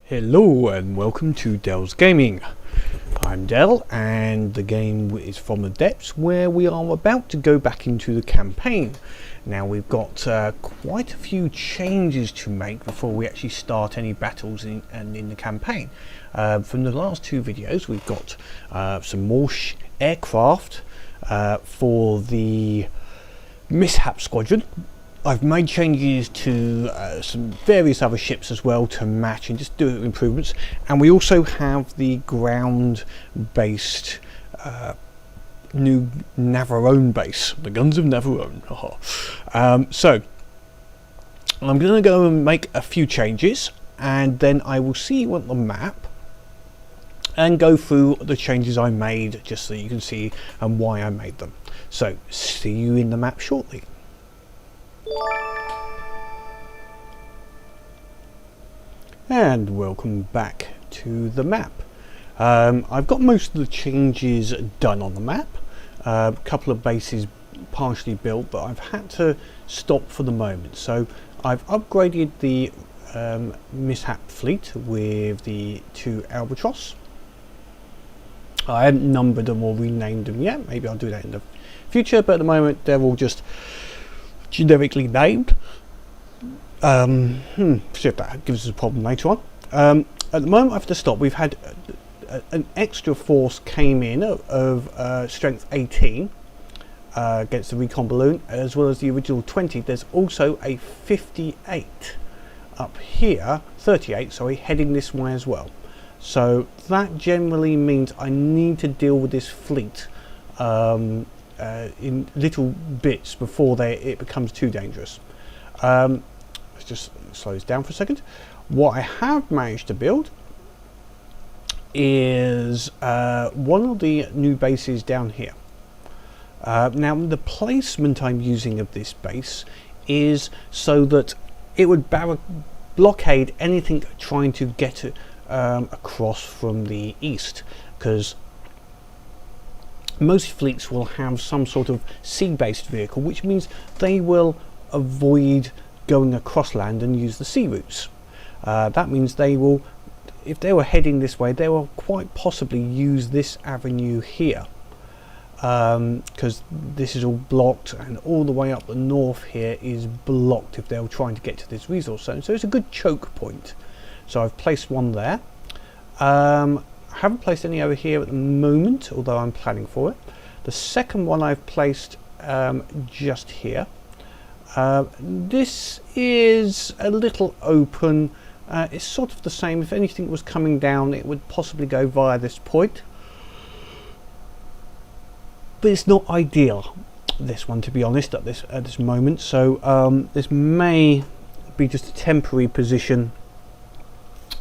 Hello and welcome to Dell's Gaming. I'm Dell and the game is From the Depths, where we are about to go back into the campaign. Now we've got quite a few changes to make before we actually start any battles in the campaign. From the last two videos we've got some more aircraft for the Mishap squadron. I've made changes to some various other ships as well to match and just do improvements, and we also have the ground based new Navarone base, the guns of Navarone. So I'm going to go and make a few changes, and then I will see you on the map and go through the changes I made just so you can see and why I made them. So see you in the map shortly. And welcome back to the map. I've got most of the changes done on the map. A couple of bases partially built, but I've had to stop for the moment. So I've upgraded the Mishap fleet with the two Albatross. I haven't numbered them or renamed them yet. Maybe I'll do that in the future, but at the moment they're all just generically named. See if that gives us a problem later on. At the moment I have to stop. We've had an extra force came in of strength 18 against the recon balloon, as well as the original 20. There's also a 58 up here, 38 sorry, heading this way as well. So that generally means I need to deal with this fleet in little bits before it becomes too dangerous. Let's just slow this down for a second. What I have managed to build is one of the new bases down here. Now the placement I'm using of this base is so that it would blockade anything trying to get across from the east, because most fleets will have some sort of sea-based vehicle, which means they will avoid going across land and use the sea routes. That means they will, if they were heading this way, they will quite possibly use this avenue here, because this is all blocked, and all the way up the north here is blocked if they were trying to get to this resource zone. So it's a good choke point. So I've placed one there. I haven't placed any over here at the moment, although I'm planning for it. The second one I've placed just here. This is a little open. It's sort of the same. If anything was coming down, it would possibly go via this point. But it's not ideal, this one, to be honest, at this moment. So this may be just a temporary position,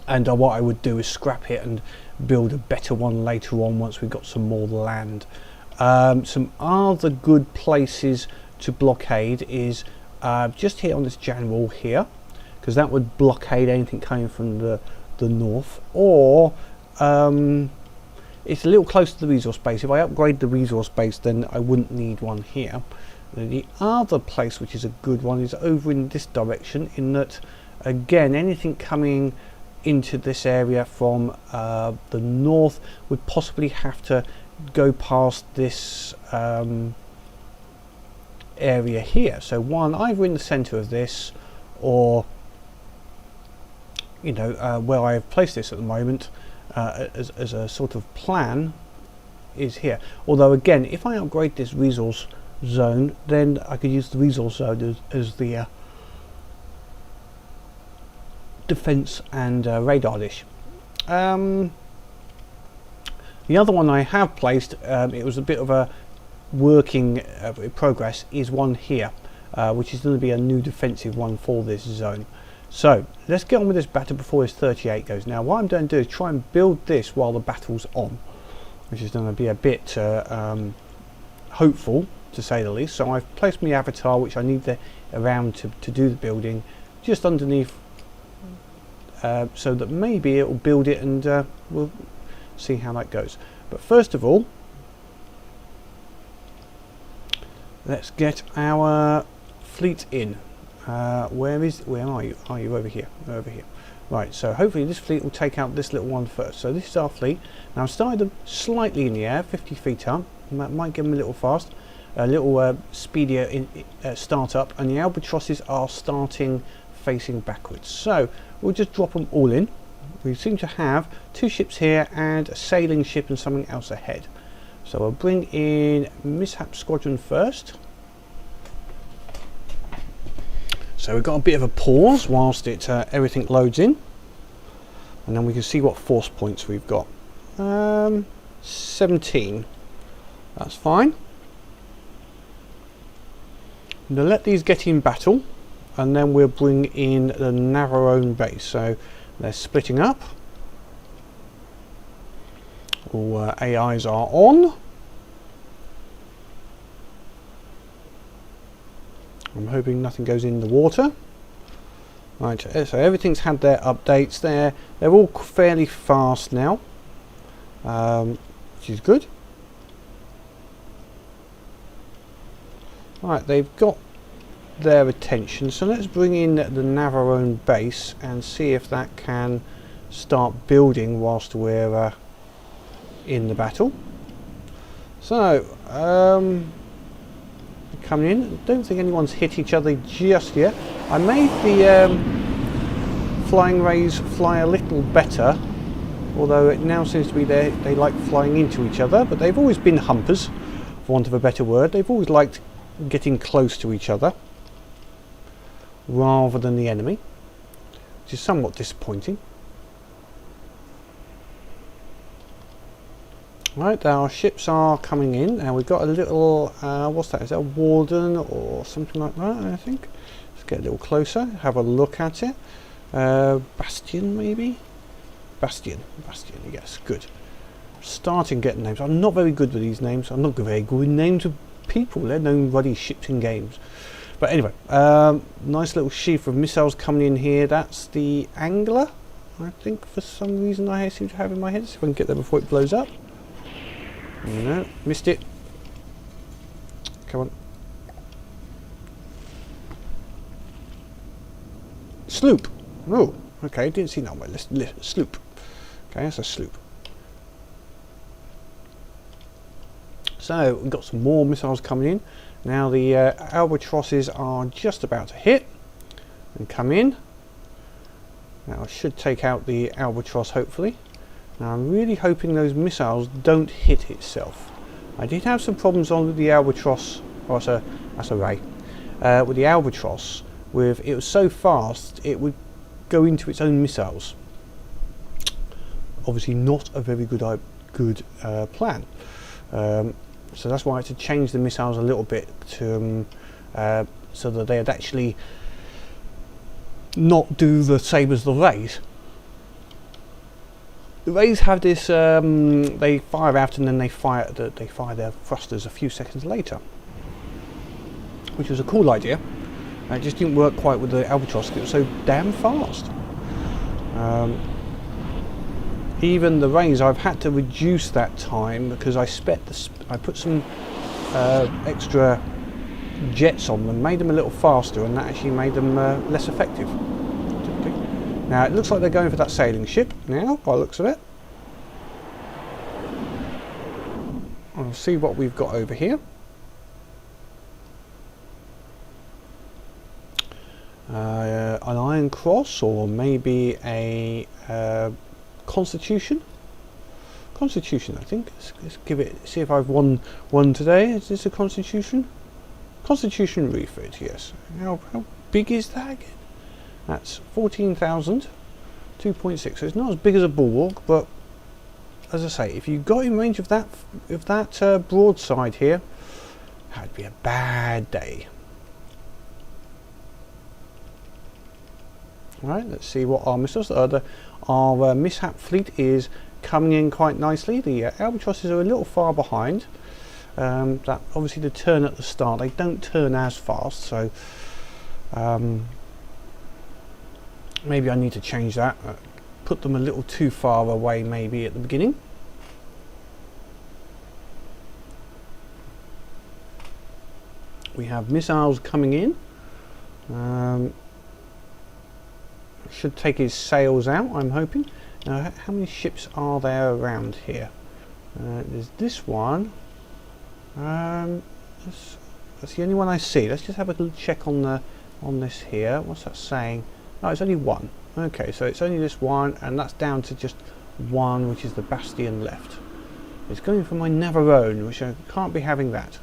and what I would do is scrap it and build a better one later on once we've got some more land. Some other good places to blockade is just here on this general here, because that would blockade anything coming from the north, or it's a little close to the resource base. If I upgrade the resource base, then I wouldn't need one here. The other place which is a good one is over in this direction, in that again anything coming into this area from the north would possibly have to go past this area here. So one, either in the center of this, or you know, where I have placed this at the moment as a sort of plan is here. Although again, if I upgrade this resource zone, then I could use the resource zone as the defense and radar dish. The other one I have placed, it was a bit of a working progress, is one here, which is going to be a new defensive one for this zone. So let's get on with this battle before this 38 goes. Now what I'm going to do is try and build this while the battle's on, which is going to be a bit hopeful, to say the least. So I've placed my avatar, which I need around to do the building, just underneath, so that maybe it will build it, and we'll see how that goes. But first of all, let's get our fleet in. Where are you? Are you over here? Over here. Right, so hopefully this fleet will take out this little one first. So this is our fleet. Now I've started them slightly in the air, 50 feet up. That might get them a little fast, a little speedier in start up, and the albatrosses are starting facing backwards. So we'll just drop them all in. We seem to have 2 ships here and a sailing ship and something else ahead. So I'll bring in Mishap squadron first. So we've got a bit of a pause whilst it everything loads in, and then we can see what force points we've got. 17. That's fine. Now let these get in battle, and then we'll bring in the Navarone base. So they're splitting up. All AIs are on. I'm hoping nothing goes in the water. Right, so everything's had their updates there. They're all fairly fast now, which is good. Right, they've got their attention, so let's bring in the Navarone base and see if that can start building whilst we're in the battle. So, coming in. I don't think anyone's hit each other just yet. I made the flying rays fly a little better, although it now seems to be they like flying into each other, but they've always been humpers, for want of a better word. They've always liked getting close to each other rather than the enemy, which is somewhat disappointing. Right, our ships are coming in, and we've got a little, what's that, is that a warden or something like that, I think? Let's get a little closer, have a look at it. Bastion, maybe? Bastion, yes, good. Starting getting names. I'm not very good with these names. I'm not very good with names of people, let alone bloody ships in games. But anyway, nice little sheaf of missiles coming in here. That's the angler, I think, for some reason I seem to have in my head. See if I can get there before it blows up. No, missed it. Come on. Sloop. Oh, okay, didn't see that on my list. Sloop. Okay, that's a sloop. So we've got some more missiles coming in. Now the albatrosses are just about to hit and come in. Now I should take out the albatross hopefully. Now I'm really hoping those missiles don't hit itself. I did have some problems on with the albatross, or that's a ray, with the albatross. It was so fast it would go into its own missiles. Obviously not a very good plan. So that's why I had to change the missiles a little bit to so that they'd actually not do the same as the rays. The rays have this, they fire out and then they fire their thrusters a few seconds later, which was a cool idea. It just didn't work quite with the albatross because it was so damn fast. Even the rays, I've had to reduce that time because I put some extra jets on them, made them a little faster, and that actually made them less effective. Now it looks like they're going for that sailing ship now, by the looks of it. I'll see what we've got over here. An Iron Cross, or maybe a Constitution. Constitution, I think. Let's give it. See if I've won one today. Is this a Constitution? Constitution refit. Yes. How big is that again? That's 14,000, 2.6. So it's not as big as a bulwark, but as I say, if you got in range of that, broadside here, that'd be a bad day. Right, let's see what our missiles are. Our Mishap fleet is coming in quite nicely. The albatrosses are a little far behind. That obviously the turn at the start, they don't turn as fast, so maybe I need to change that. Put them a little too far away maybe at the beginning. We have missiles coming in. Should take his sails out, I'm hoping. Now, how many ships are there around here? There's this one. That's the only one I see. Let's just have a little check on this here. What's that saying? Oh, it's only one. Okay, so it's only this one, and that's down to just one, which is the Bastion left. It's going for my Navarone, which I can't be having that.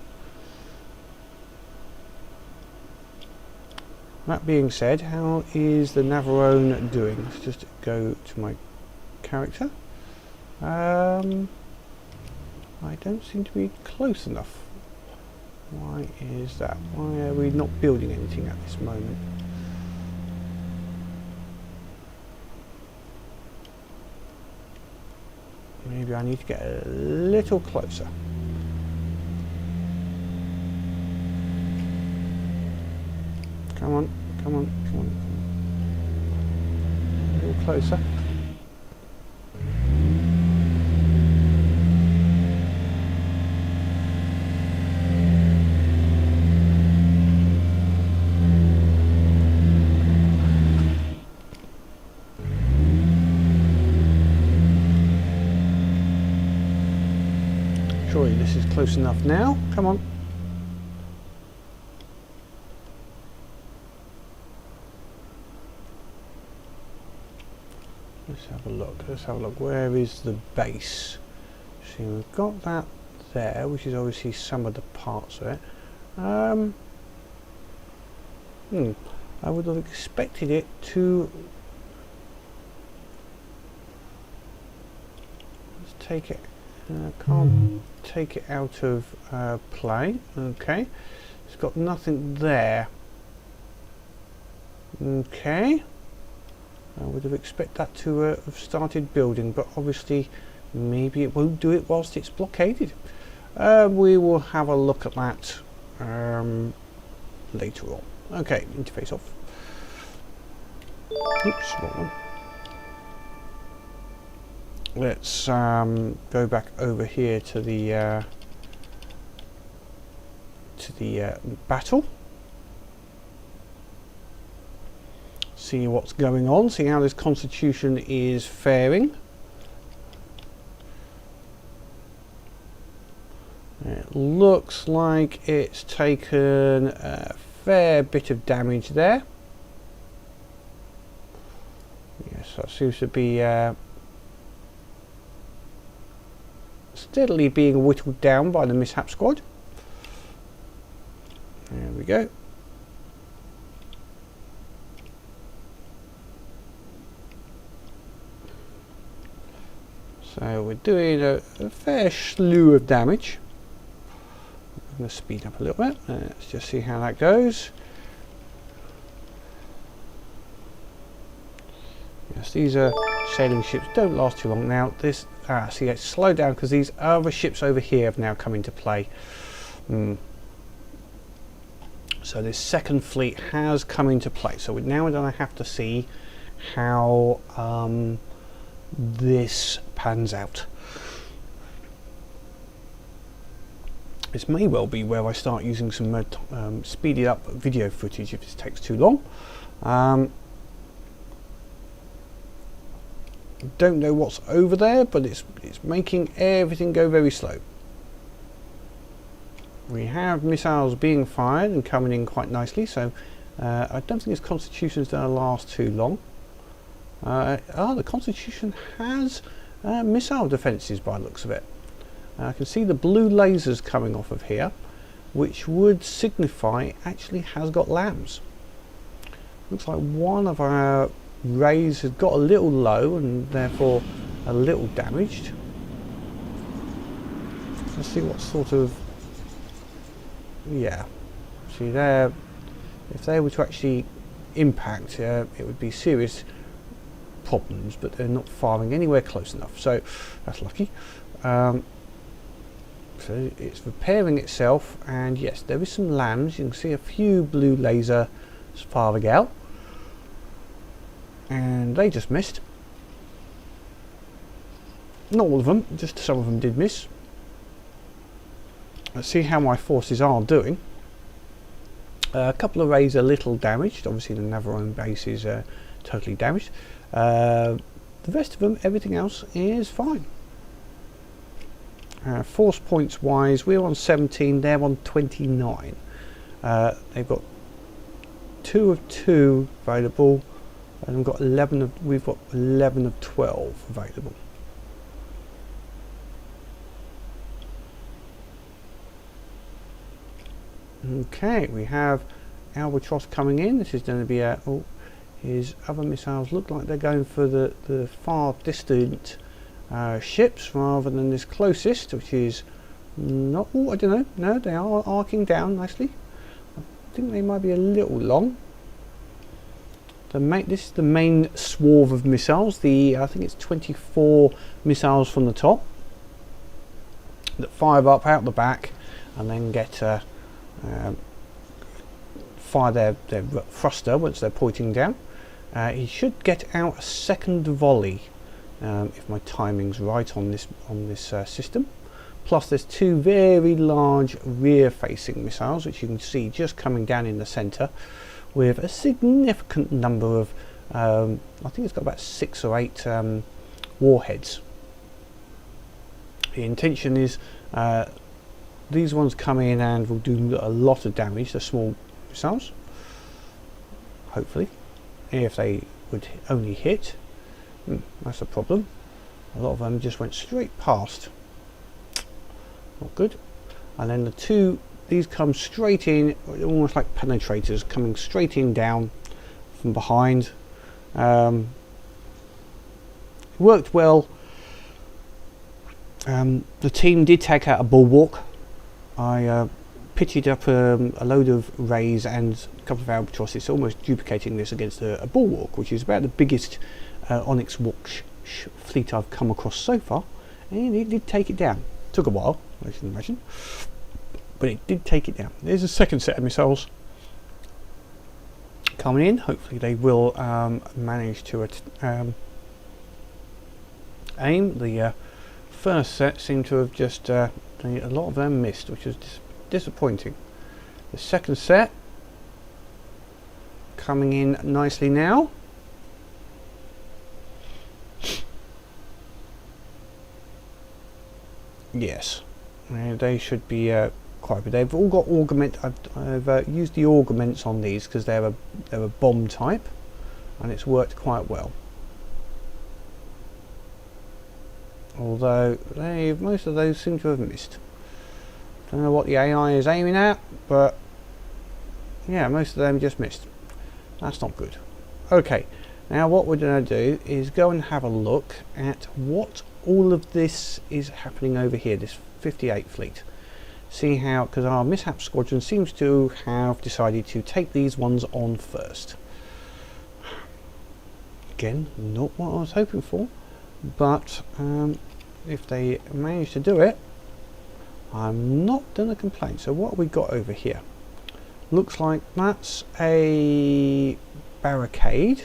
That being said, how is the Navarone doing? Let's just go to my character. I don't seem to be close enough. Why is that? Why are we not building anything at this moment? Maybe I need to get a little closer. Come on, come on, come on. A little closer. Surely this is close enough now. Come on. Let's have a look. Let's have a look. Where is the base? See, we've got that there, which is obviously some of the parts of it. I would have expected it to. Let's take it. Can't take it out of play. Okay, it's got nothing there. Okay, I would have expected that to have started building, but obviously maybe it won't do it whilst it's blockaded. We will have a look at that later on. Okay, interface off. Oops, wrong one. Let's go back over here to the battle. See what's going on. See how this Constitution is faring. It looks like it's taken a fair bit of damage there. Yes, that seems to be steadily being whittled down by the Mishap squad. There we go. So we're doing a fair slew of damage. I'm going to speed up a little bit. Let's just see how that goes. Yes, these are sailing ships, don't last too long. Now this, see, it's slowed down because these other ships over here have now come into play. So this second fleet has come into play. So now we're going to have to see how this pans out. This may well be where I start using some speeded up video footage if this takes too long. Don't know what's over there, but it's making everything go very slow. We have missiles being fired and coming in quite nicely, so I don't think this Constitution is going to last too long. The Constitution has missile defences by the looks of it. I can see the blue lasers coming off of here, which would signify it actually has got lambs. Looks like one of our rays has got a little low and therefore a little damaged. Let's see what sort of, yeah, see there, if they were to actually impact, it would be serious problems, but they're not firing anywhere close enough, so that's lucky. So it's repairing itself, and yes, there is some lambs. You can see a few blue lasers firing out, and they just missed. Not all of them, just some of them did miss. Let's see how my forces are doing. A couple of rays are a little damaged. Obviously the Navarone base is totally damaged. The rest of them, everything else is fine. Force points wise, we're on 17, they're on 29. They've got 2 of 2 available, and we've got 11 of 12 available. Okay, we have Albatross coming in. This is going to be a... Oh, his other missiles look like they're going for the far distant ships rather than this closest, which is not... Oh, I don't know. No, they are arcing down nicely. I think they might be a little long. This is the main swarm of missiles. I think it's 24 missiles from the top that fire up out the back and then get fire their thruster once they're pointing down. He should get out a second volley if my timing's right on this system. Plus there's 2 very large rear-facing missiles, which you can see just coming down in the centre, with a significant number of, I think it's got about 6 or 8 warheads. The intention is these ones come in and will do a lot of damage, the small missiles, hopefully. If they would only hit, that's a problem. A lot of them just went straight past. Not good. And then the 2, these come straight in, almost like penetrators, coming straight in down from behind. It worked well. The team did take out a bulwark. I pitched up a load of rays and a couple of albatrosses, almost duplicating this against a bulwark, which is about the biggest Onyx fleet I've come across so far, and it did take it down. Took a while, as you can imagine, but it did take it down. There's a second set of missiles coming in. Hopefully they will manage to aim. The first set seemed to have just a lot of them missed, which was disappointing. The second set coming in nicely now. Yes, they should be quite good. They've all got augment. I've used the augments on these because they're a bomb type, and it's worked quite well. Although most of those seem to have missed. Don't know what the AI is aiming at, but yeah, most of them just missed. That's not good. Okay, now what we're going to do is go and have a look at what all of this is happening over here, this 58 fleet. See how, because our Mishap squadron seems to have decided to take these ones on first. Again, not what I was hoping for, but if they manage to do it, I'm not going to complain. So what have we got over here? Looks like that's a barricade,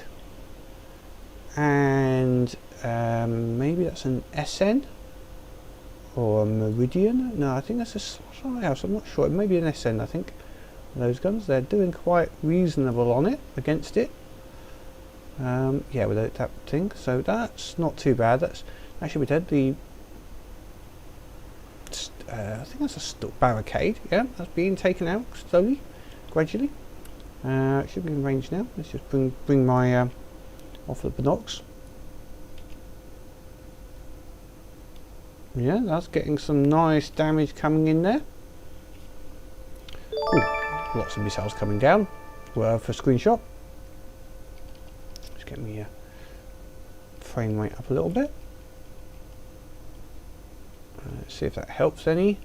and maybe that's an SN or a Meridian. No, I think that's something else. I'm not sure. It may be an SN. I think those guns, they're doing quite reasonable on it against it. Yeah, with that thing. So that's not too bad. That should be dead. I think that's a barricade. Yeah, that's being taken out slowly, gradually. It should be in range now. Let's just bring my off the binocs. Yeah, that's getting some nice damage coming in there. Ooh, lots of missiles coming down. For screenshot. Just get me frame rate up a little bit. Let's see if that helps any.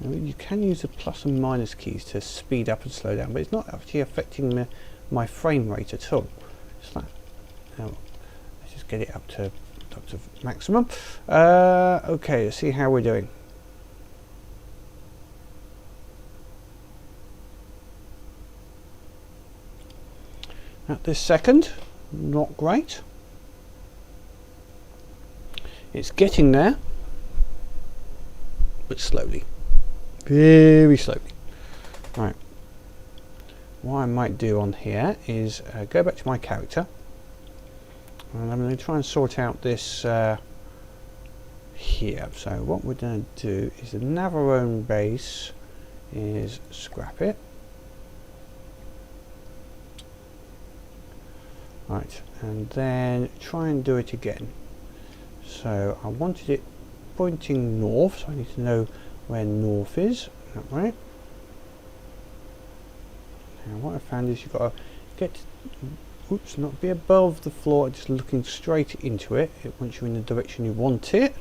You can use the plus and minus keys to speed up and slow down, but it's not actually affecting my frame rate at all. Just like, let's just get it up to maximum. Okay, let's see how we're doing. At this second, not great. It's getting there, but slowly, very slowly. Right, what I might do on here is go back to my character, and I'm going to try and sort out this here. So what we're going to do is the Navarone base is scrap it. Right, and then try and do it again. So I wanted it pointing north, so I need to know where north is. That way. Now what I found is you've got to get, oops, not be above the floor, just looking straight into it. It wants you in the direction you want it.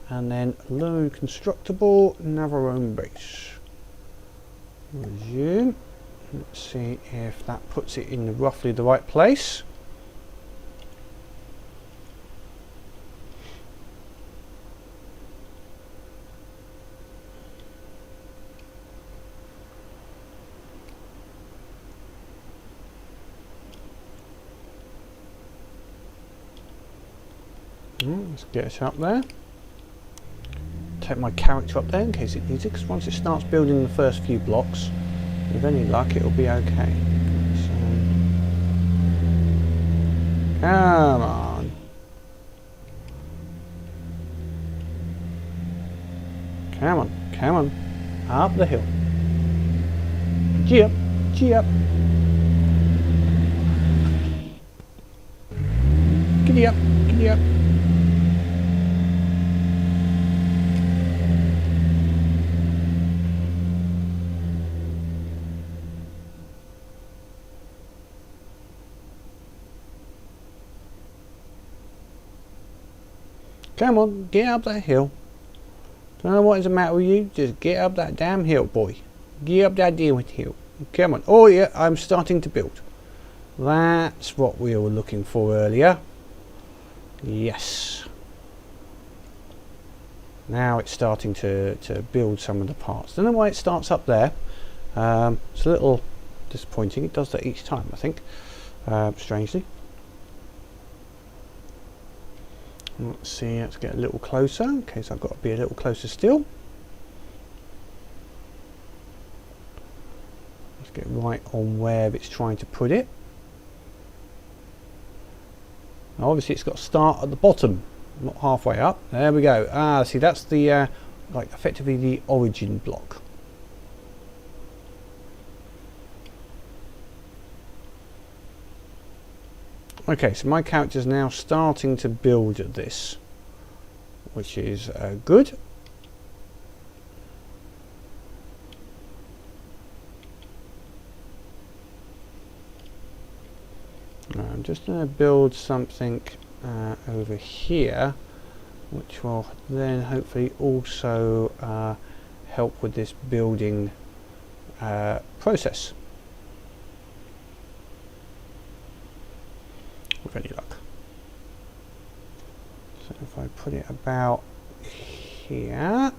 And then load constructible Navarone base. Resume. Let's see if that puts it in roughly the right place. Let's get it up there. Take my character up there in case it needs it, because once it starts building the first few blocks, with any luck it'll be okay. So, come on. Come on, come on. Up the hill. Gee up, gee up. Giddy up, giddy up. Come on, get up that hill. Don't know what is the matter with you. Just get up that damn hill, boy. Get up that damn hill. Come on. Oh yeah, I'm starting to build. That's what we were looking for earlier. Yes. Now it's starting to build some of the parts. Don't know why it starts up there. It's a little disappointing. It does that each time, I think. Strangely. Let's see, let's get a little closer, in case I've got to be a little closer still. Let's get right on where it's trying to put it. Now obviously it's got to start at the bottom, not halfway up. There we go. Ah, see, that's the, like, effectively the origin block. Okay, so my character's now starting to build this, which is good. I'm just going to build something over here, which will then hopefully also help with this building process. With any luck. So if I put it about here,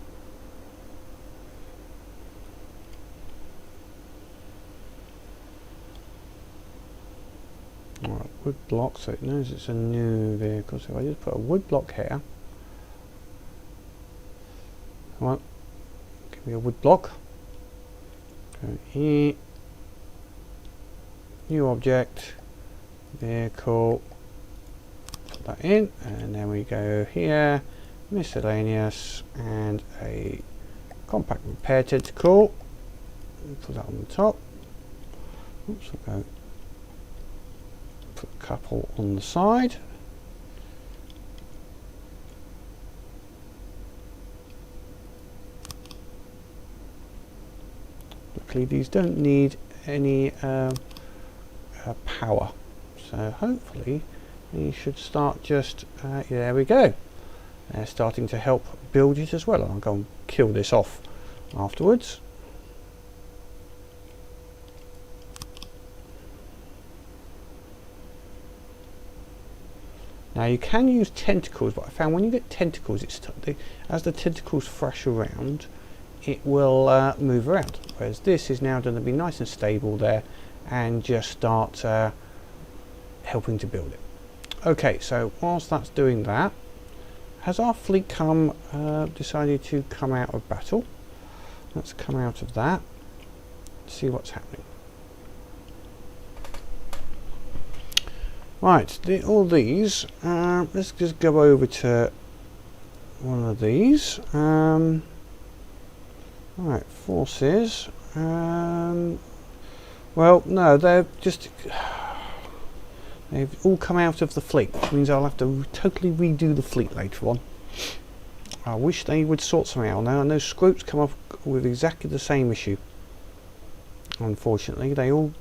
alright, wood block, so it knows it's a new vehicle. So if I just put a wood block here, come on, give me a wood block, go here, new object, vehicle, put that in, and then we go here, miscellaneous, and a compact repair tentacle, put that on the top. Oops, I'll go put a couple on the side. Luckily these don't need any power. So hopefully these should start just, there we go. They're starting to help build it as well. I'll go and kill this off afterwards. Now you can use tentacles, but I found when you get tentacles, as the tentacles thrash around, it will move around. Whereas this is now going to be nice and stable there and just start helping to build it. Okay, so whilst that's doing that, has our fleet decided to come out of battle? Let's come out of that, see what's happening. Right, all these, let's just go over to one of these. Right, forces. Well, no, they've all come out of the fleet, which means I'll have to totally redo the fleet later on. I wish they would sort something out. Now I know Scrope's come up with exactly the same issue. Unfortunately, they all,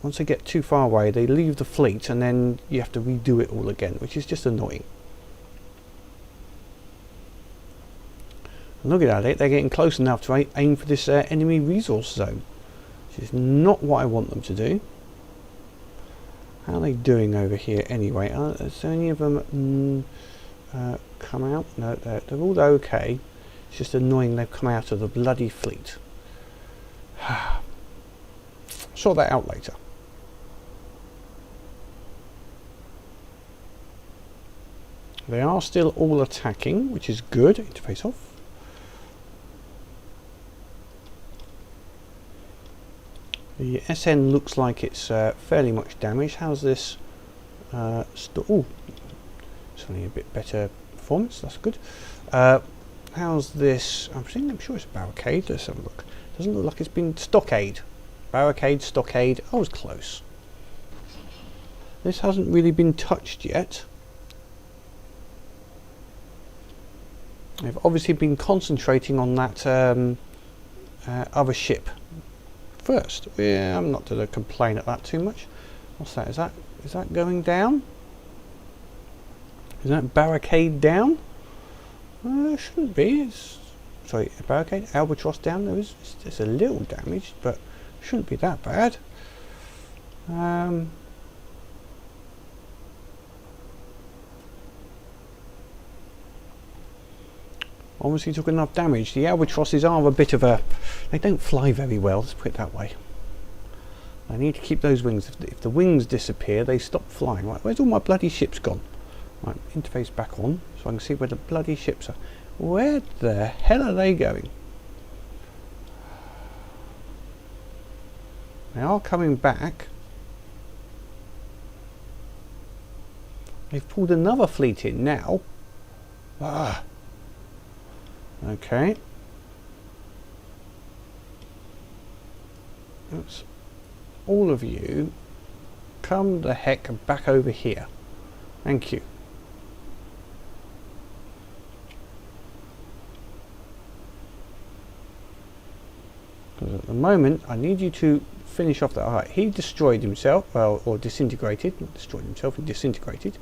once they get too far away, they leave the fleet and then you have to redo it all again, which is just annoying. And looking at it, they're getting close enough to aim for this enemy resource zone, which is not what I want them to do. How are they doing over here anyway? Is any of them come out? No, they're all okay. It's just annoying they've come out of the bloody fleet. Sort that out later. They are still all attacking, which is good. Interface off. The SN looks like it's fairly much damaged. How's this? Oh, it's only a bit better performance. That's good. How's this? I'm sure it's a barricade. Let's have a look. Doesn't look like it's been stockade. Barricade, stockade. I was close. This hasn't really been touched yet. They've obviously been concentrating on that other ship first. Yeah, I'm not going to complain at that too much. What's that? Is that going down? Is that barricade down? Shouldn't be. Sorry, barricade, albatross down. It's a little damaged, but shouldn't be that bad. Obviously took enough damage. The albatrosses are a bit of a... They don't fly very well, let's put it that way. I need to keep those wings. If the wings disappear, they stop flying. Right, where's all my bloody ships gone? Right, interface back on, so I can see where the bloody ships are. Where the hell are they going? They are coming back. They've pulled another fleet in now. Ah. Okay. Let's all of you come the heck back over here. Thank you. Because at the moment I need you to finish off that. Alright, he destroyed himself, well, or disintegrated. Not destroyed himself, he disintegrated.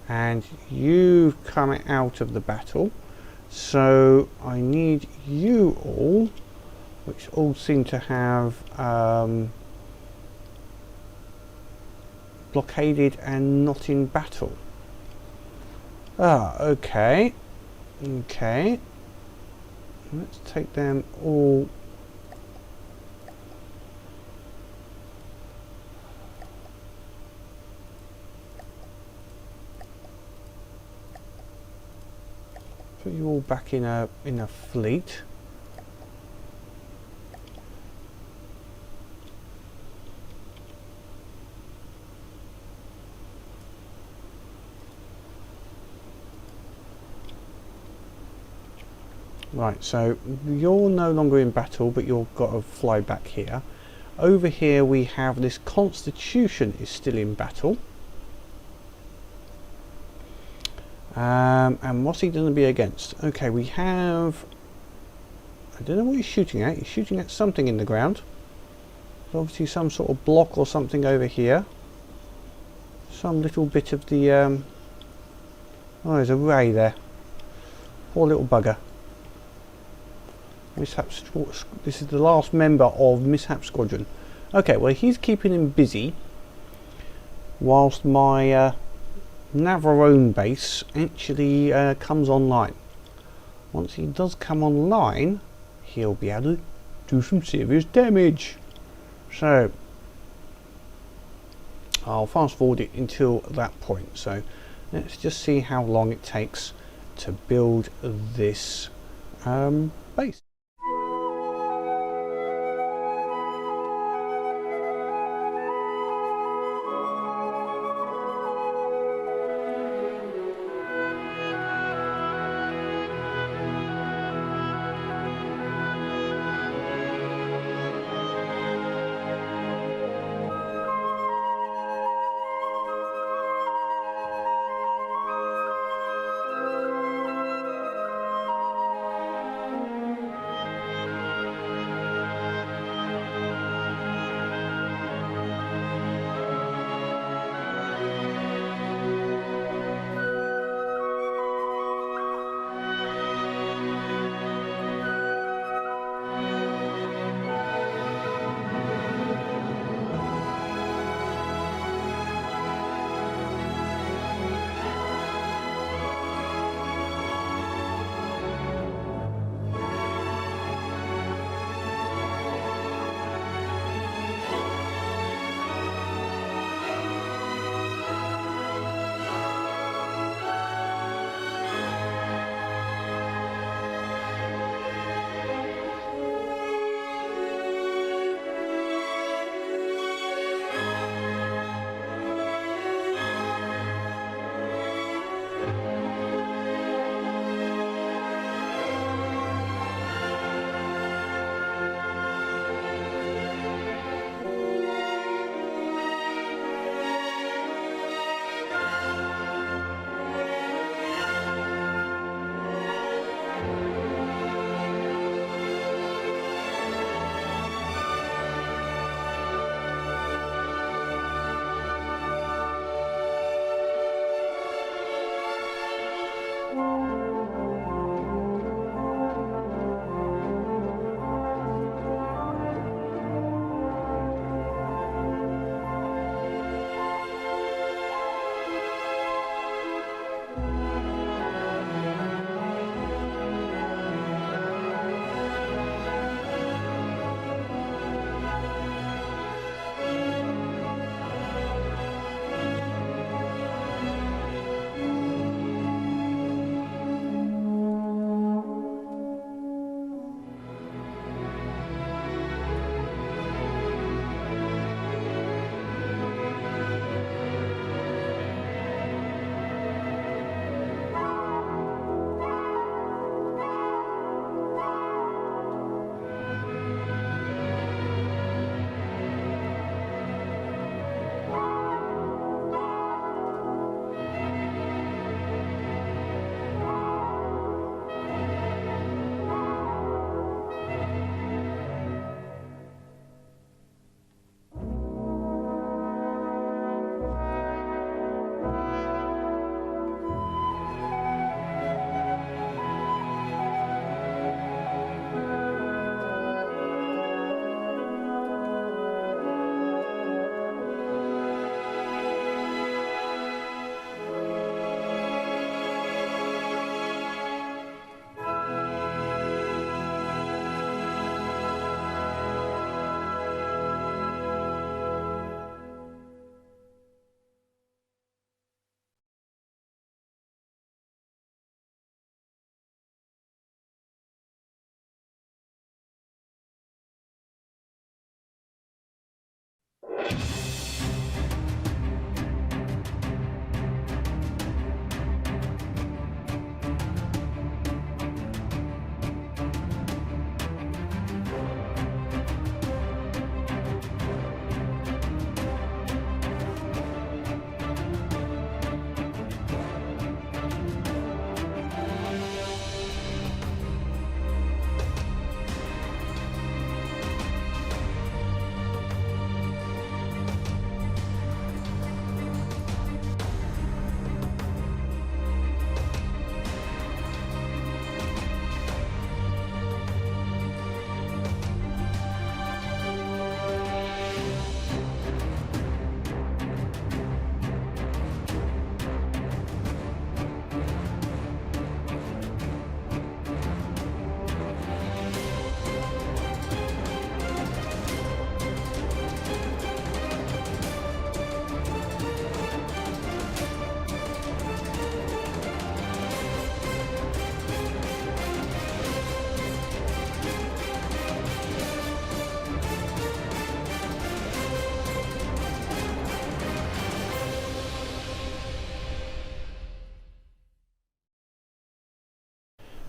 And you've come out of the battle. So I need you all, which all seem to have blockaded and not in battle. Ah, okay. Okay. Let's take them all. Put you all back in a fleet. Right, so you're no longer in battle, but you've got to fly back here. Over here we have this Constitution is still in battle. And what's he going to be against? Okay, we have... I don't know what he's shooting at. He's shooting at something in the ground. There's obviously some sort of block or something over here. Some little bit of the... Oh, there's a ray there. Poor little bugger. Mishap's, this is the last member of Mishap Squadron. Okay, well he's keeping him busy whilst my Navarone base actually comes online. Once he does come online, he'll be able to do some serious damage. So I'll fast forward it until that point. So let's just see how long it takes to build this base.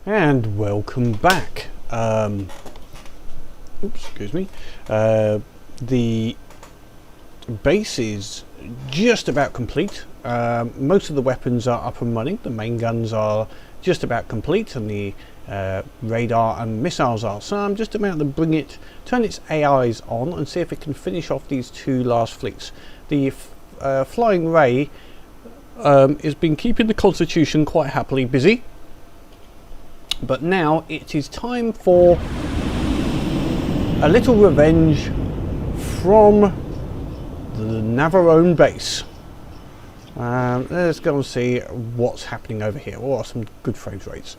And welcome back. Oops, excuse me. The base is just about complete. Most of the weapons are up and running. The main guns are just about complete, and the radar and missiles are. So I'm just about to turn its AIs on and see if it can finish off these two last fleets. The Flying Ray has been keeping the Constitution quite happily busy. But now it is time for a little revenge from the Navarone base. Let's go and see what's happening over here. What are some good frame rates?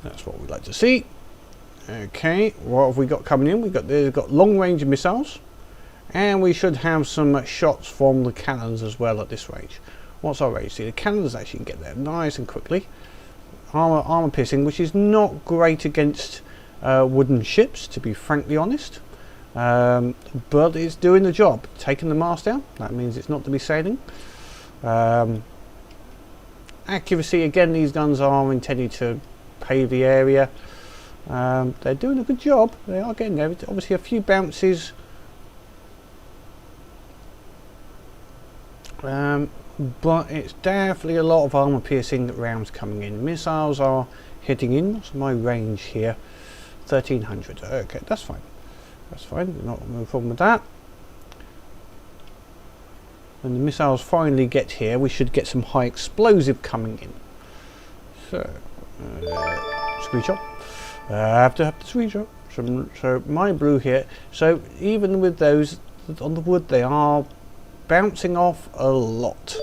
That's what we'd like to see. Okay, what have we got coming in? They've got long range missiles, and we should have some shots from the cannons as well at this range. What's our range? See, the cannons actually can get there nice and quickly. Armor piercing, which is not great against wooden ships, to be frankly honest, but it's doing the job. Taking the mast down, that means it's not to be sailing. Accuracy, again, these guns are intended to pave the area. They're doing a good job. They are getting there. Obviously a few bounces, but it's definitely a lot of armor piercing rounds coming in. Missiles are hitting in. What's my range here? 1300. Okay, that's fine. That's fine. Not no problem with that. When the missiles finally get here, we should get some high explosive coming in. So, screenshot. I have to have the screenshot. So my blue here. So even with those on the wood, they are bouncing off a lot.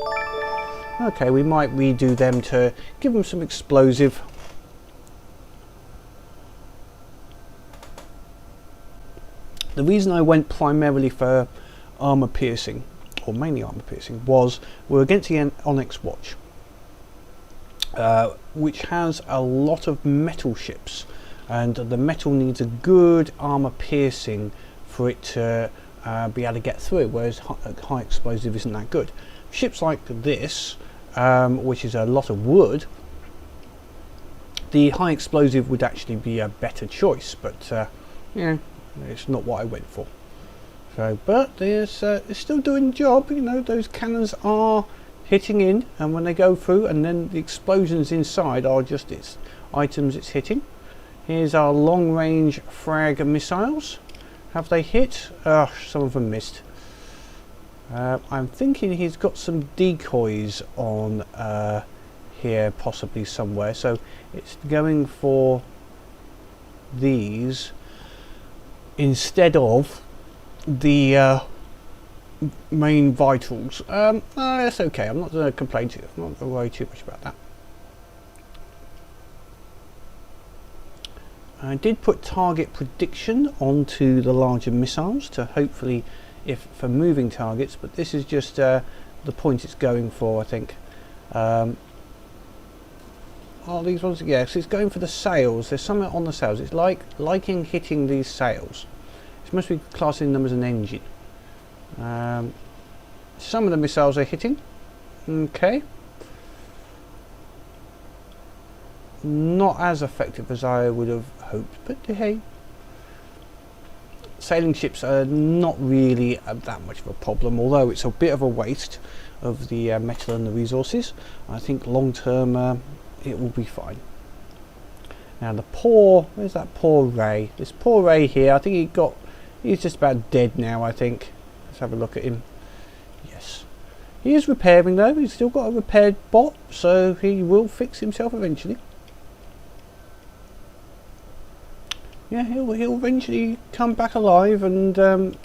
Okay, we might redo them to give them some explosive. The reason I went primarily for armor piercing, or mainly armor piercing, was we're against the Onyx watch, which has a lot of metal ships, and the metal needs a good armor piercing for it to be able to get through, whereas high explosive isn't that good. Ships like this, which is a lot of wood, the high explosive would actually be a better choice, but yeah, it's not what I went for. So, but it's still doing the job. You know, those cannons are hitting in, and when they go through, and then the explosions inside are just its items it's hitting. Here's our long range frag missiles. Have they hit? Some of them missed. I'm thinking he's got some decoys on here, possibly somewhere. So it's going for these instead of the main vitals. That's okay. I'm not going to complain too. I'm not going to worry too much about that. I did put target prediction onto the larger missiles to hopefully, if for moving targets, but this is just the point it's going for, I think. Oh, these ones, yes, it's going for the sails. There's something on the sails. It's liking hitting these sails. It must be classing them as an engine. Some of the missiles are hitting. Okay. Not as effective as I would have hoped, but hey. Sailing ships are not really that much of a problem, although it's a bit of a waste of the metal and the resources. I think long term it will be fine. Now where's that poor Ray? This poor Ray here, I think he's just about dead now, I think. Let's have a look at him. Yes. He is repairing though, he's still got a repaired bot, so he will fix himself eventually. Yeah, he'll eventually come back alive and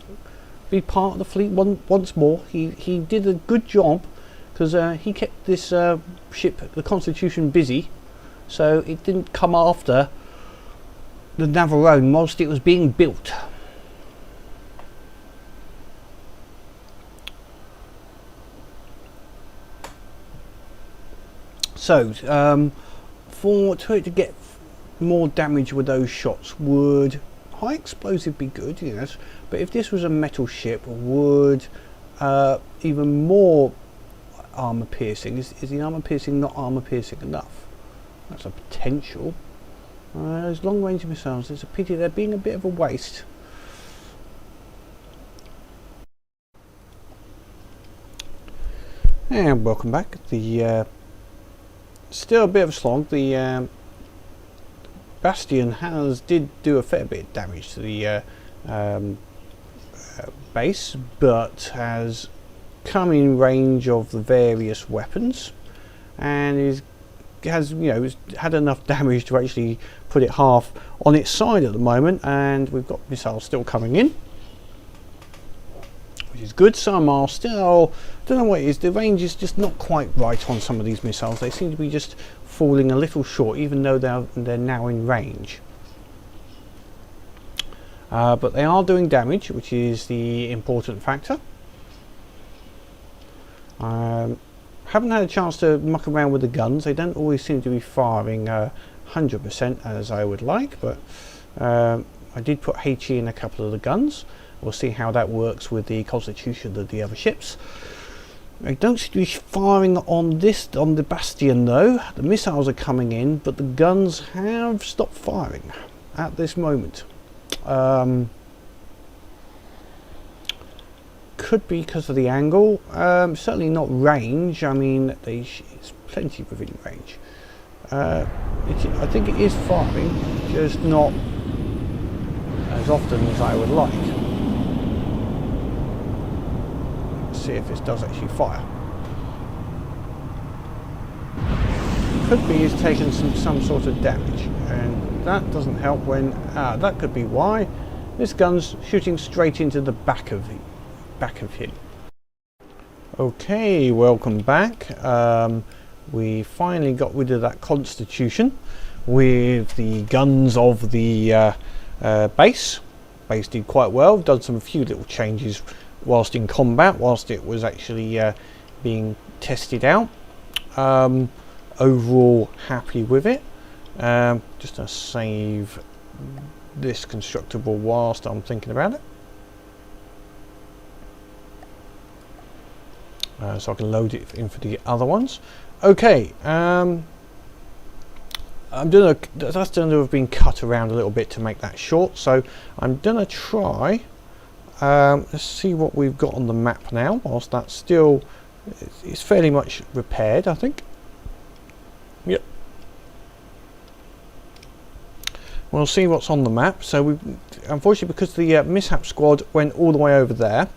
be part of the fleet once more. He did a good job because he kept this ship, the Constitution, busy, so it didn't come after the Navarone whilst it was being built. So, to it to get more damage with those shots, would high explosive be good? Yes, but if this was a metal ship, would even more armor piercing? Is the armor piercing not armor piercing enough? That's a potential. Those long range missiles, it's a pity they're being a bit of a waste. And welcome back. The still a bit of a slog. The Bastion did do a fair bit of damage to the base, but has come in range of the various weapons, and has had enough damage to actually put it half on its side at the moment. And we've got missiles still coming in, which is good. Some are still, don't know what it is, the range is just not quite right on some of these missiles. They seem to be just falling a little short, even though they're now in range. But they are doing damage, which is the important factor. Haven't had a chance to muck around with the guns. They don't always seem to be firing 100% as I would like, but I did put HE in a couple of the guns. We'll see how that works with the constitution of the other ships. I don't seem to be firing on the Bastion though. The missiles are coming in, but the guns have stopped firing at this moment. Could be because of the angle. Certainly not range. I mean, it's plenty within range. I think it is firing, just not as often as I would like. See if this does actually fire. Could be he's taken some sort of damage, and that doesn't help when that could be why this gun's shooting straight into the back of him. Okay, welcome back. We finally got rid of that constitution with the guns of the base. Base did quite well. Done a few little changes whilst in combat, whilst it was actually being tested out. Overall happy with it. Just to save this constructible whilst I'm thinking about it, so I can load it in for the other ones. Okay, that's going to have been cut around a little bit to make that short, so I'm going to try. Let's see what we've got on the map now, whilst that's still, it's fairly much repaired, I think. Yep. We'll see what's on the map. So we, unfortunately, because the Mishap squad went all the way over there,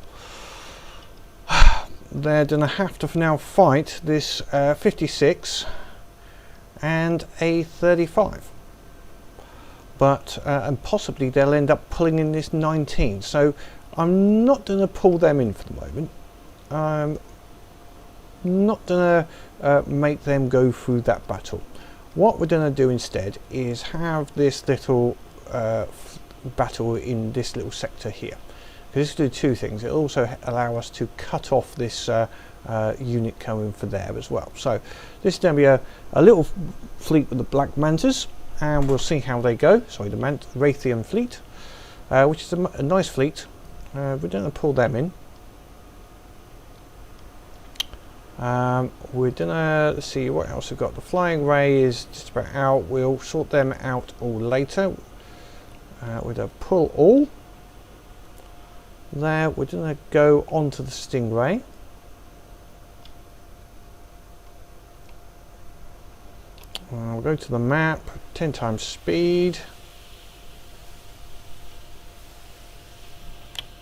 they're going to have to now fight this 56 and a 35. But and possibly they'll end up pulling in this 19. So I'm not going to pull them in for the moment. I'm not going to make them go through that battle. What we're going to do instead is have this little battle in this little sector here. Because this will do two things. It'll also allow us to cut off this unit coming for there as well. So this is going to be a little fleet with the Black Mantas, and we'll see how they go. Sorry, the Raythian fleet, which is a nice fleet. We're going to pull them in. We're gonna see what else we've got. The flying ray is just about out. We'll sort them out all later. With a pull all. There, we're gonna go onto the stingray. We'll go to the map. 10 times speed.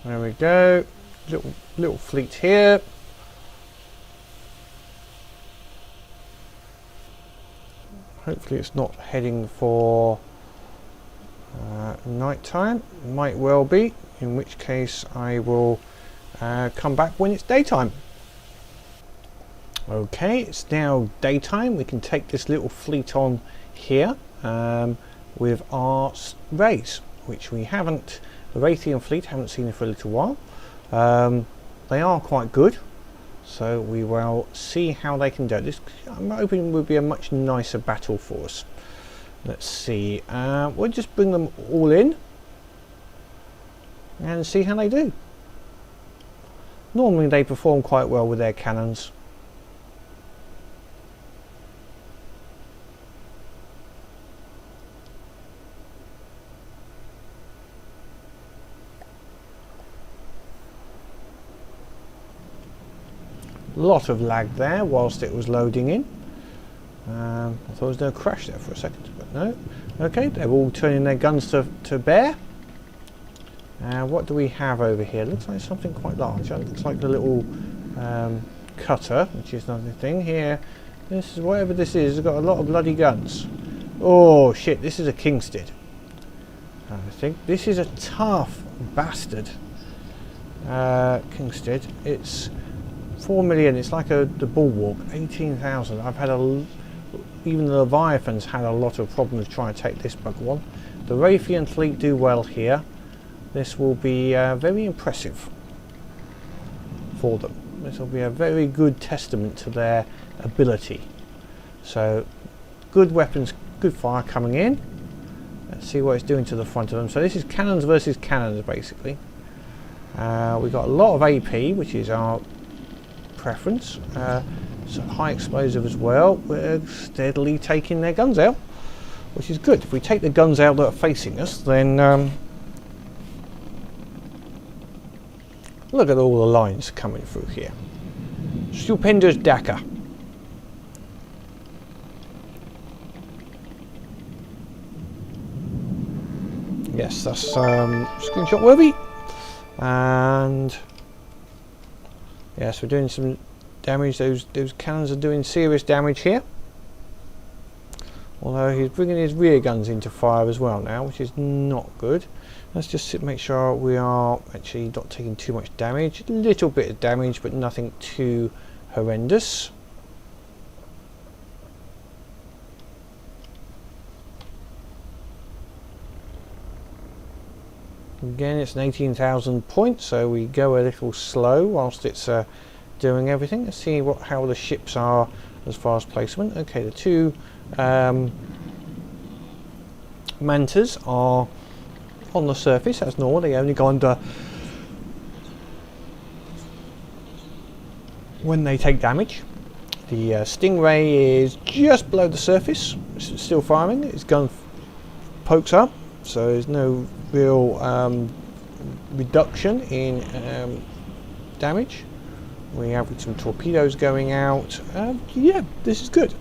There we go. Little fleet here. Hopefully it's not heading for night time. Might well be, in which case I will come back when it's daytime. Okay, it's now daytime. We can take this little fleet on here with our rays, which we haven't, the Raythian fleet, haven't seen for a little while. They are quite good. So we will see how they can do it. This, I'm hoping, will be a much nicer battle for us. Let's see. We'll just bring them all in and see how they do. Normally they perform quite well with their cannons. Lot of lag there whilst it was loading in. I thought it was going to crash there for a second, but no. Okay, they're all turning their guns to bear. What do we have over here? Looks like something quite large. It looks like the little cutter, which is another thing here. This is whatever this is. It's got a lot of bloody guns. Oh shit! This is a Kingstead. I think this is a tough bastard. Kingstead. It's 4 million. It's like the Bulwark. 18,000. I've had even the Leviathans had a lot of problems trying to take this bugger on. The Raythian fleet do well here. This will be very impressive for them. This will be a very good testament to their ability. So, good weapons, good fire coming in. Let's see what it's doing to the front of them. So this is cannons versus cannons, basically. We've got a lot of AP, which is our preference. So high explosive as well. We're steadily taking their guns out, which is good. If we take the guns out that are facing us, then look at all the lines coming through here. Stupendous Dakar. Yes, that's screenshot worthy. And yes, we're doing some damage. Those cannons are doing serious damage here. Although he's bringing his rear guns into fire as well now, which is not good. Let's just make sure we are actually not taking too much damage. A little bit of damage, but nothing too horrendous. Again, it's an 18,000 points, so we go a little slow whilst it's doing everything. Let's see how the ships are as far as placement. Okay, the two Mantas are on the surface as normal. They only go under when they take damage. The Stingray is just below the surface. It's still firing. Its gun pokes up, so there's no real reduction in damage. We have some torpedoes going out. Yeah, this is good.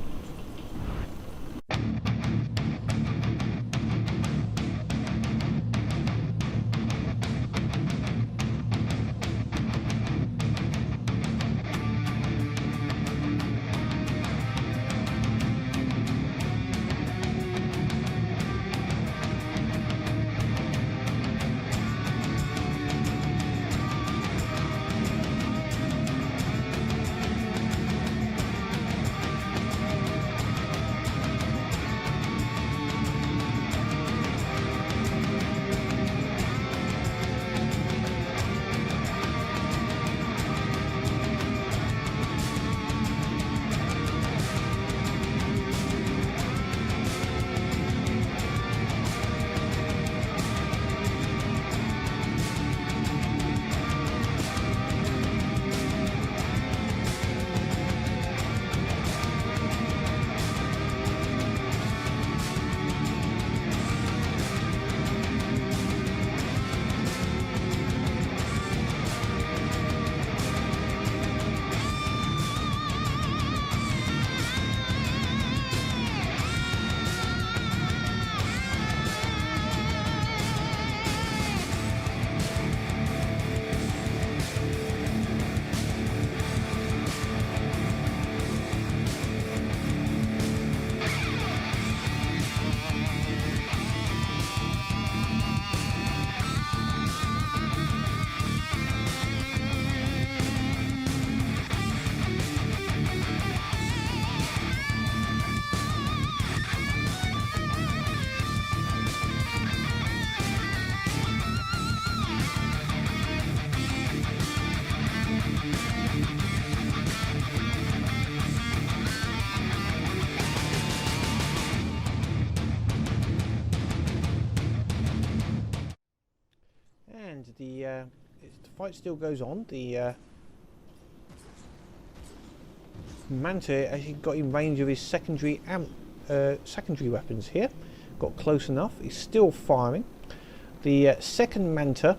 and the fight still goes on. The Manta actually got in range of his secondary weapons here. Got close enough. He's still firing. The second Manta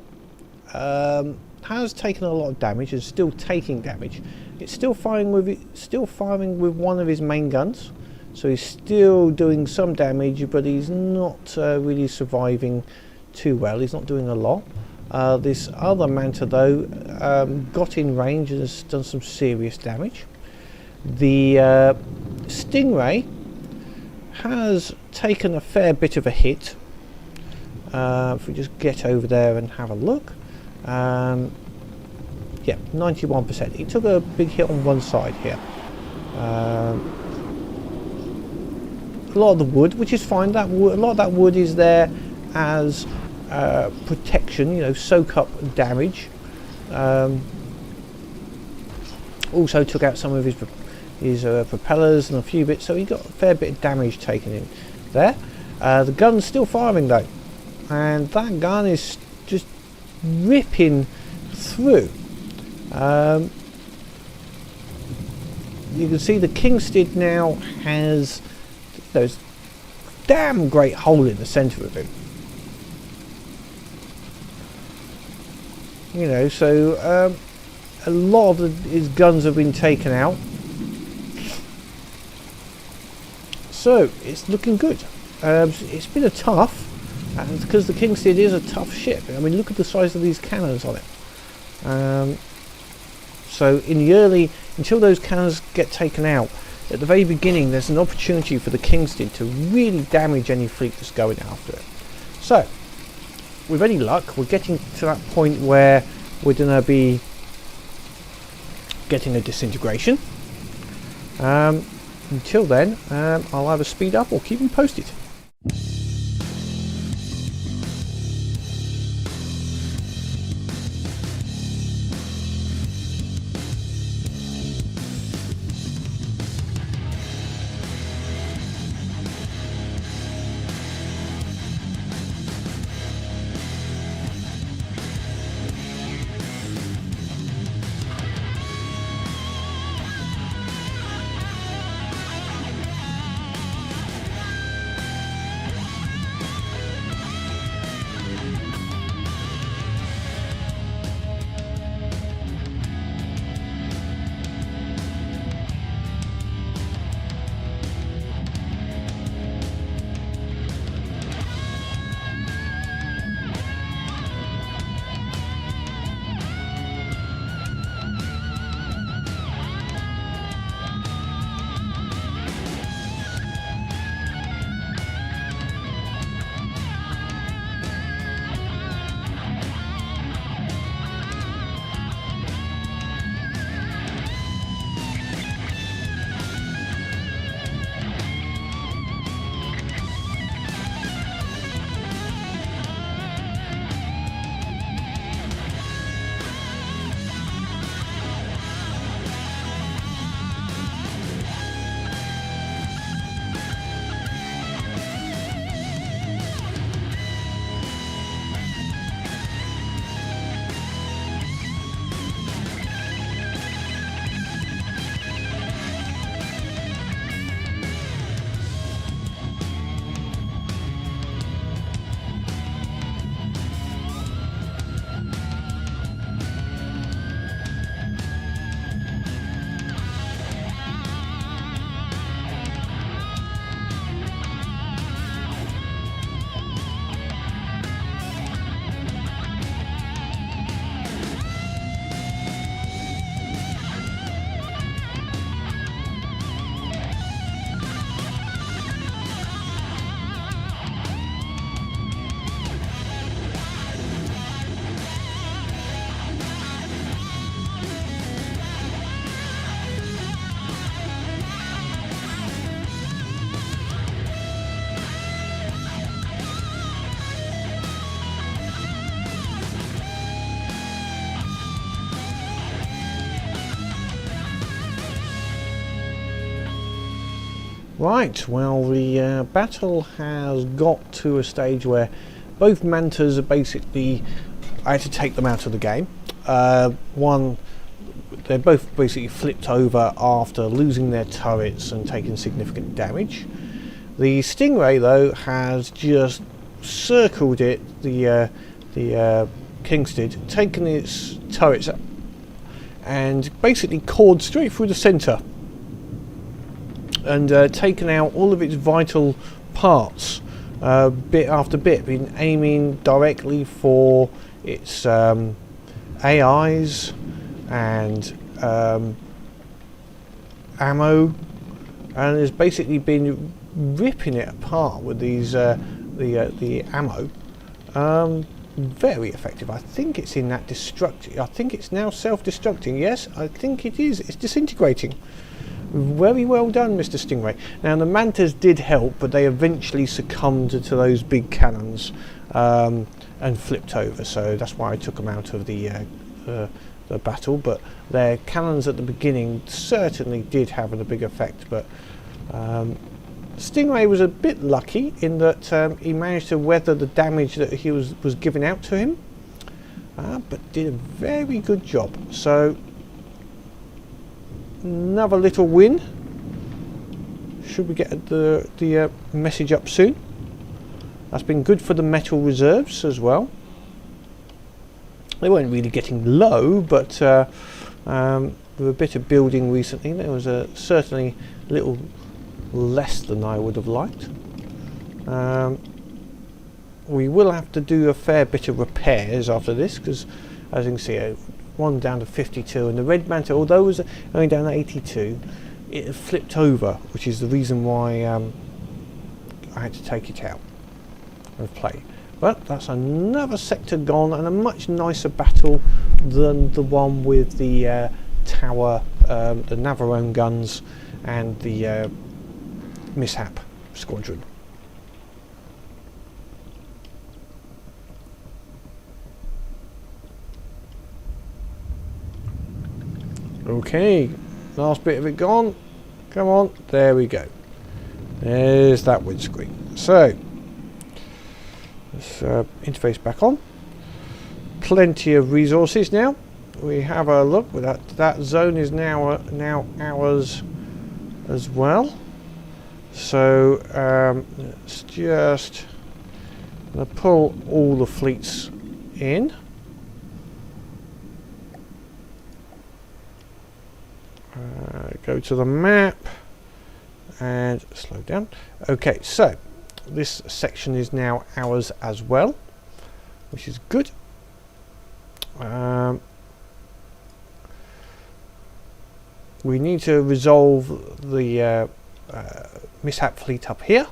has taken a lot of damage and still taking damage. It's still firing with one of his main guns, so he's still doing some damage, but he's not really surviving too well. He's not doing a lot. This other Manta though got in range and has done some serious damage. The Stingray has taken a fair bit of a hit. If we just get over there and have a look, yeah, 91%. He took a big hit on one side here. A lot of the wood, which is fine. A lot of that wood is there as protection, you know, soak up damage. Also took out some of his propellers and a few bits, so he got a fair bit of damage taken in there. The gun's still firing though, and that gun is just ripping through. You can see the Kingstead now has those damn great hole in the centre of him. You know, so a lot of his guns have been taken out. So it's looking good. It's been a tough, and because the Kingstead is a tough ship. I mean, look at the size of these cannons on it. So in the early, until those cannons get taken out, at the very beginning, there's an opportunity for the Kingstead to really damage any fleet that's going after it. So, with any luck, we're getting to that point where we're going to be getting a disintegration. Until then, I'll either speed up or keep you posted. Right, well, the battle has got to a stage where both Mantas are basically I had to take them out of the game. One, they're both basically flipped over after losing their turrets and taking significant damage. The Stingray though has just circled it, the Kingstead, taken its turrets up and basically cored straight through the centre and taken out all of its vital parts, bit after bit, been aiming directly for its AIs and ammo, and has basically been ripping it apart with these the ammo. Very effective. I think it's in that destructive. I think it's now self-destructing. Yes, I think it is. It's disintegrating. Very well done, Mr. Stingray. Now the Mantas did help, but they eventually succumbed to those big cannons and flipped over. So that's why I took them out of the battle. But their cannons at the beginning certainly did have a big effect. But Stingray was a bit lucky in that he managed to weather the damage that he was giving out to him, but did a very good job. So another little win. Should we get the message up soon? That's been good for the metal reserves as well. They weren't really getting low, but with a bit of building recently, there was certainly a little less than I would have liked. We will have to do a fair bit of repairs after this, because as you can see, one down to 52, and the Red Manta, although it was only down to 82, it flipped over, which is the reason why I had to take it out of play. But that's another sector gone, and a much nicer battle than the one with the tower, the Navarone guns and the Mishap squadron. Okay, last bit of it gone. Come on, there we go. There's that windscreen. So let's interface back on. Plenty of resources now. We have a look. That zone is now ours as well. So let's just pull all the fleets in. Go to the map and slow down. Okay, so this section is now ours as well, which is good. We need to resolve the Mishap fleet up here,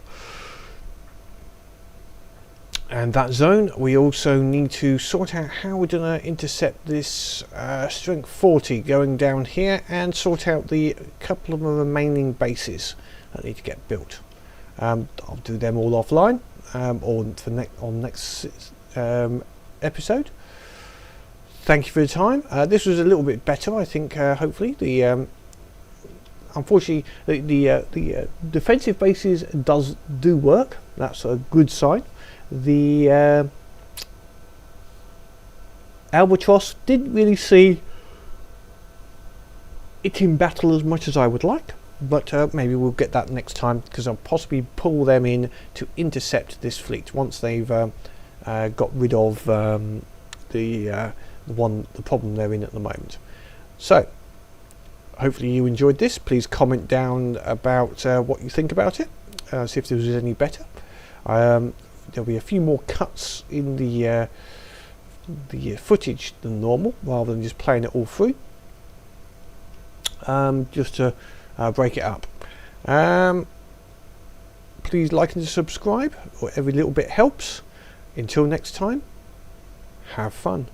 and that zone. We also need to sort out how we're going to intercept this strength 40 going down here, and sort out the couple of the remaining bases that need to get built. I'll do them all offline or on next episode. Thank you for your time. This was a little bit better, I think. Hopefully, unfortunately, the defensive bases do work. That's a good sign. The Albatross didn't really see it in battle as much as I would like, but maybe we'll get that next time, because I'll possibly pull them in to intercept this fleet once they've got rid of the problem they're in at the moment. So hopefully you enjoyed this. Please comment down about what you think about it, see if there was any better. There'll be a few more cuts in the footage than normal, rather than just playing it all through, just to break it up. Please like and subscribe, or every little bit helps. Until next time, have fun.